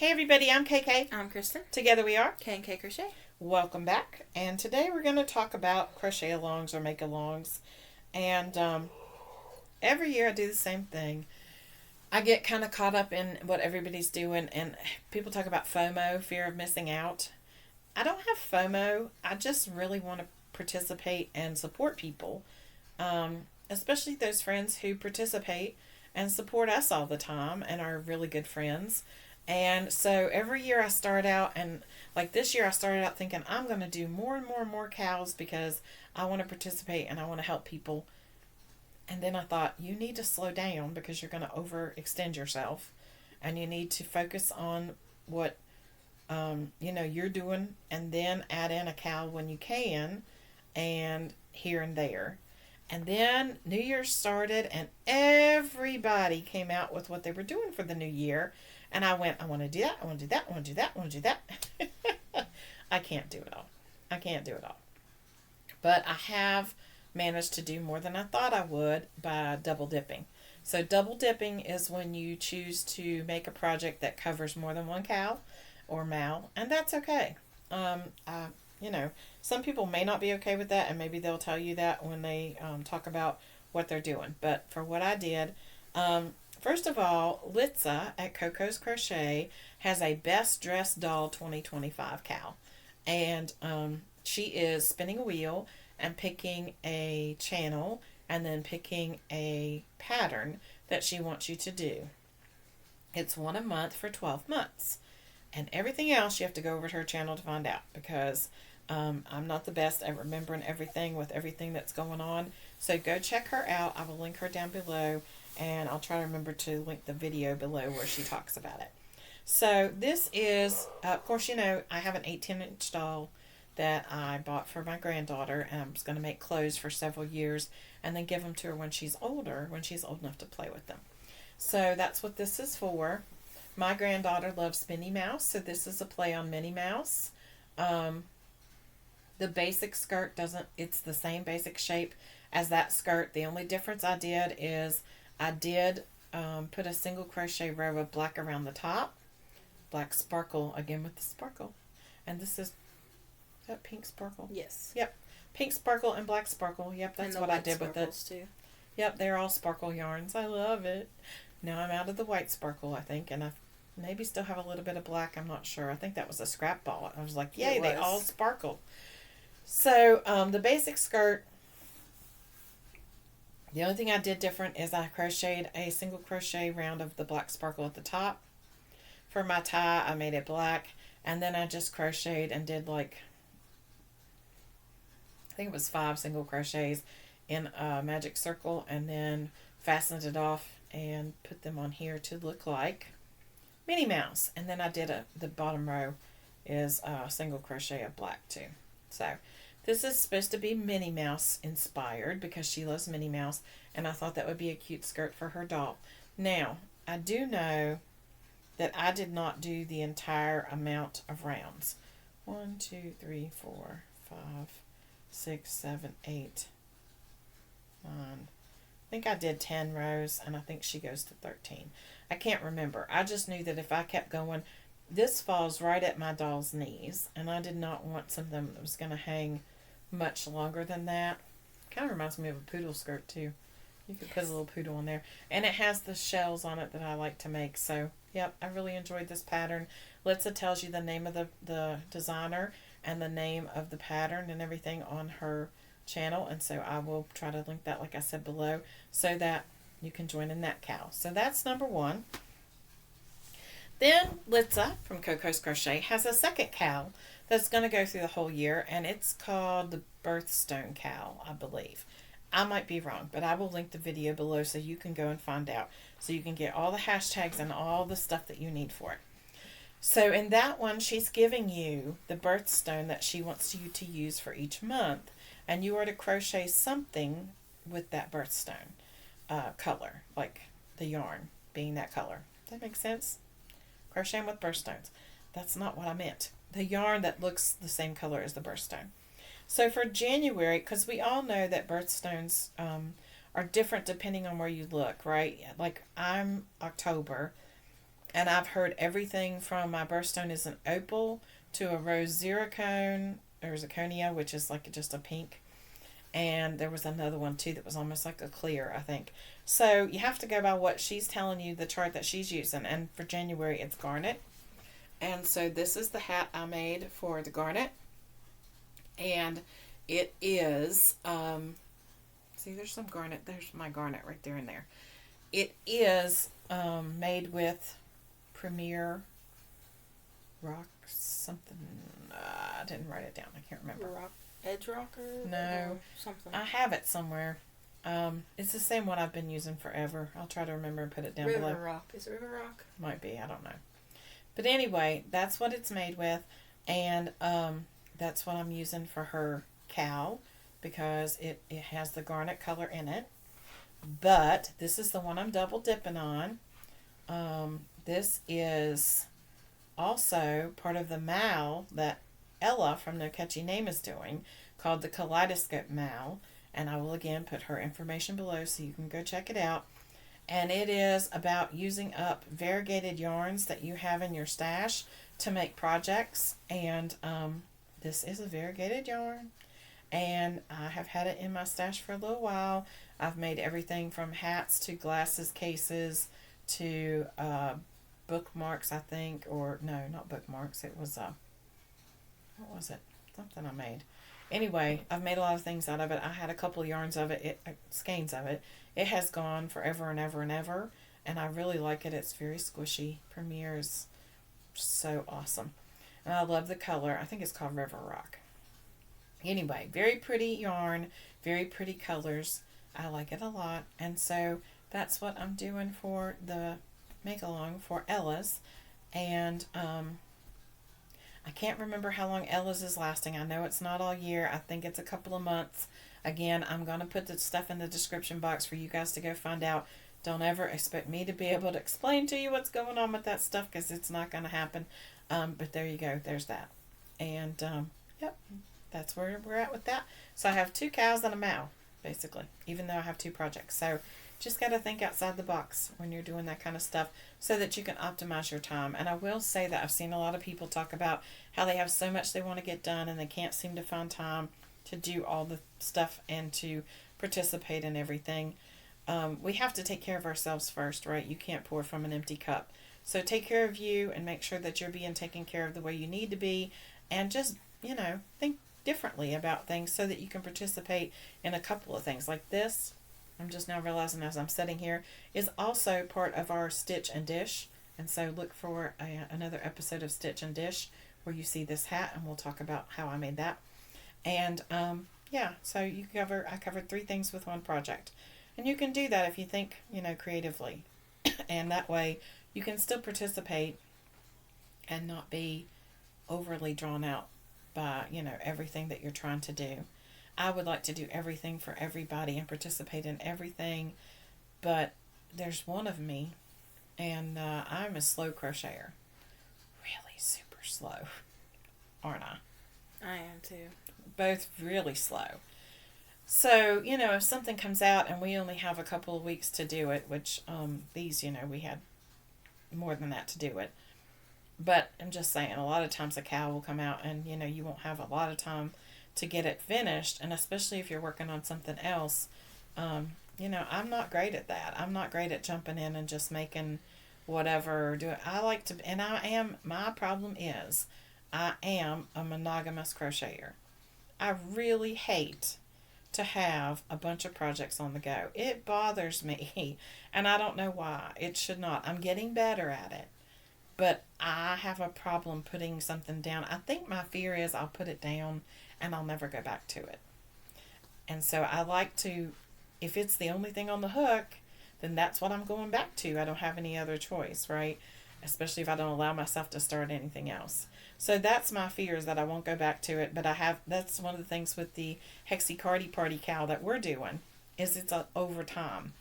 Hey everybody, I'm KK. I'm Kristen. Together we are K&K Crochet. Welcome back. And today we're going to talk about crochet alongs or make alongs. And every year I do the same thing. I get kind of caught up in what everybody's doing, and people talk about FOMO, fear of missing out. I don't have FOMO. I just really want to participate and support people, especially those friends who participate and support us all the time and are really good friends. And so every year I start out, and like this year I started out thinking I'm going to do more and more and more cows because I want to participate and I want to help people. And then I thought, you need to slow down because you're going to overextend yourself, and you need to focus on what you're doing, and then add in a cow when you can, and here and there. And then New Year's started, and everybody came out with what they were doing for the new year. And I went, I want to do that, I want to do that, I want to do that, I want to do that. I can't do it all. I can't do it all. But I have managed to do more than I thought I would by double dipping. So double dipping is when you choose to make a project that covers more than one cow or mal, and that's okay. Some people may not be okay with that, and maybe they'll tell you that when they talk about what they're doing. But for what I did, first of all, Litsa at Coco's Crochet has a Best Dressed Doll 2025 cow. And she is spinning a wheel and picking a channel and then picking a pattern that she wants you to do. It's one a month for 12 months. And everything else you have to go over to her channel to find out, because I'm not the best at remembering everything with everything that's going on. So go check her out. I will link her down below, and I'll try to remember to link the video below where she talks about it. So this is, of course, I have an 18-inch doll that I bought for my granddaughter, and I was going to make clothes for several years and then give them to her when she's older, when she's old enough to play with them. So that's what this is for. My granddaughter loves Minnie Mouse, so this is a play on Minnie Mouse. The basic skirt it's the same basic shape as that skirt. The only difference I did is I did put a single crochet row of black around the top. Black sparkle, again with the sparkle. And this is that pink sparkle? Yes. Yep. Pink sparkle and black sparkle. Yep, that's what I did with it. Too. Yep, they're all sparkle yarns. I love it. Now I'm out of the white sparkle, I think, and I maybe still have a little bit of black. I'm not sure. I think that was a scrap ball. I was like, yay, they all sparkle. So the basic skirt, the only thing I did different is I crocheted a single crochet round of the black sparkle at the top. For my tie, I made it black, and then I just crocheted and did I think it was 5 single crochets in a magic circle, and then fastened it off and put them on here to look like Minnie Mouse. And then I did the bottom row is a single crochet of black too. So this is supposed to be Minnie Mouse inspired because she loves Minnie Mouse, and I thought that would be a cute skirt for her doll. Now, I do know that I did not do the entire amount of rounds. 1, 2, 3, 4, 5, 6, 7, 8, 9. I think I did 10 rows, and I think she goes to 13. I can't remember. I just knew that if I kept going, this falls right at my doll's knees, and I did not want something that was going to hang much longer than that. Kind of reminds me of a poodle skirt too. You could put a little poodle on there, and it has the shells on it that I like to make. So yep, I really enjoyed this pattern. Litsa tells you the name of the designer and the name of the pattern and everything on her channel, and so I will try to link that, like I said, below, so that you can join in that cow. So that's number 1. Then Litsa from Coco's Crochet has a second cow that's going to go through the whole year, and it's called the Birthstone Cow, I believe. I might be wrong, but I will link the video below so you can go and find out. So you can get all the hashtags and all the stuff that you need for it. So in that one, she's giving you the birthstone that she wants you to use for each month, and you are to crochet something with that birthstone color, like the yarn being that color. Does that make sense? Crocheting with birthstones. That's not what I meant. The yarn that looks the same color as the birthstone. So for January, because we all know that birthstones are different depending on where you look, right? Like I'm October, And I've heard everything from my birthstone is an opal to a rose zircon or zirconia, which is like just a pink. And there was another one too that was almost like a clear, I think. So you have to go by what she's telling you, the chart that she's using. And for January, it's garnet. And so this is the hat I made for the garnet. And it is, see, there's some garnet. There's my garnet right there and there. It is made with Premier Rock something. I didn't write it down. I can't remember. Rock, Edge Rocker? No. Something. I have it somewhere. It's the same one I've been using forever. I'll try to remember and put it down below. River Rock. Is it River Rock? Might be. I don't know. But anyway, that's what it's made with. And that's what I'm using for her cowl because it has the garnet color in it. But this is the one I'm double dipping on. This is also part of the MAL that Ella from No Catchy Name is doing called the Kaleidoscope MAL. And I will again put her information below so you can go check it out. And it is about using up variegated yarns that you have in your stash to make projects. And this is a variegated yarn. And I have had it in my stash for a little while. I've made everything from hats to glasses cases to bookmarks, I think. Or no, not bookmarks. It was, what was it? Something I made. Anyway, I've made a lot of things out of it. I had a couple of yarns of it, skeins of it. It has gone forever and ever and ever. And I really like it. It's very squishy. Premier is so awesome. And I love the color. I think it's called River Rock. Anyway, very pretty yarn. Very pretty colors. I like it a lot. And so that's what I'm doing for the make-along for Ella's. And I can't remember how long Ella's is lasting. I know it's not all year. I think it's a couple of months. Again, I'm going to put the stuff in the description box for you guys to go find out. Don't ever expect me to be able to explain to you what's going on with that stuff because it's not going to happen. But there you go. There's that. And, yep, that's where we're at with that. So I have 2 cows and a mow, basically, even though I have 2 projects. So just got to think outside the box when you're doing that kind of stuff so that you can optimize your time. And I will say that I've seen a lot of people talk about how they have so much they want to get done and they can't seem to find time to do all the stuff and to participate in everything. We have to take care of ourselves first, right? You can't pour from an empty cup. So take care of you and make sure that you're being taken care of the way you need to be and just, think differently about things so that you can participate in a couple of things like this. I'm just now realizing as I'm sitting here is also part of our Stitch and Dish. And so look for another episode of Stitch and Dish where you see this hat and we'll talk about how I made that. And yeah, so I covered 3 things with one project. And you can do that if you think, creatively. And that way you can still participate and not be overly drawn out by, everything that you're trying to do. I would like to do everything for everybody and participate in everything, but there's one of me, and I'm a slow crocheter. Really super slow, aren't I? I am too. Both really slow. So, if something comes out and we only have a couple of weeks to do it, which these, we had more than that to do it. But I'm just saying, a lot of times a cow will come out and, you won't have a lot of time to get it finished. And especially if you're working on something else, I'm not great at that. I'm not great at jumping in and just making whatever. My problem is I am a monogamous crocheter. I really hate to have a bunch of projects on the go. It bothers me, and I don't know why. It should not. I'm getting better at it, but I have a problem putting something down. I think my fear is I'll put it down and I'll never go back to it. And so I like to, if it's the only thing on the hook, then that's what I'm going back to. I don't have any other choice, right? Especially if I don't allow myself to start anything else. So that's my fear, is that I won't go back to it. But that's one of the things with the Hexicardi Party cow that we're doing, is it's over time.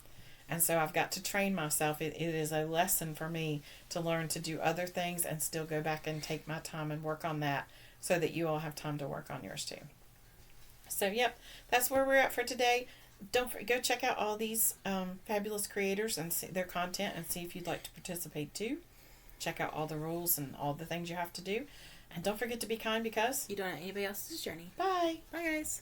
And so I've got to train myself. It is a lesson for me to learn to do other things and still go back and take my time and work on that so that you all have time to work on yours too. So, yep, that's where we're at for today. Don't forget, go check out all these fabulous creators and see their content and see if you'd like to participate too. check out all the rules and all the things you have to do. And don't forget to be kind because You don't know anybody else's journey. bye. Bye, guys.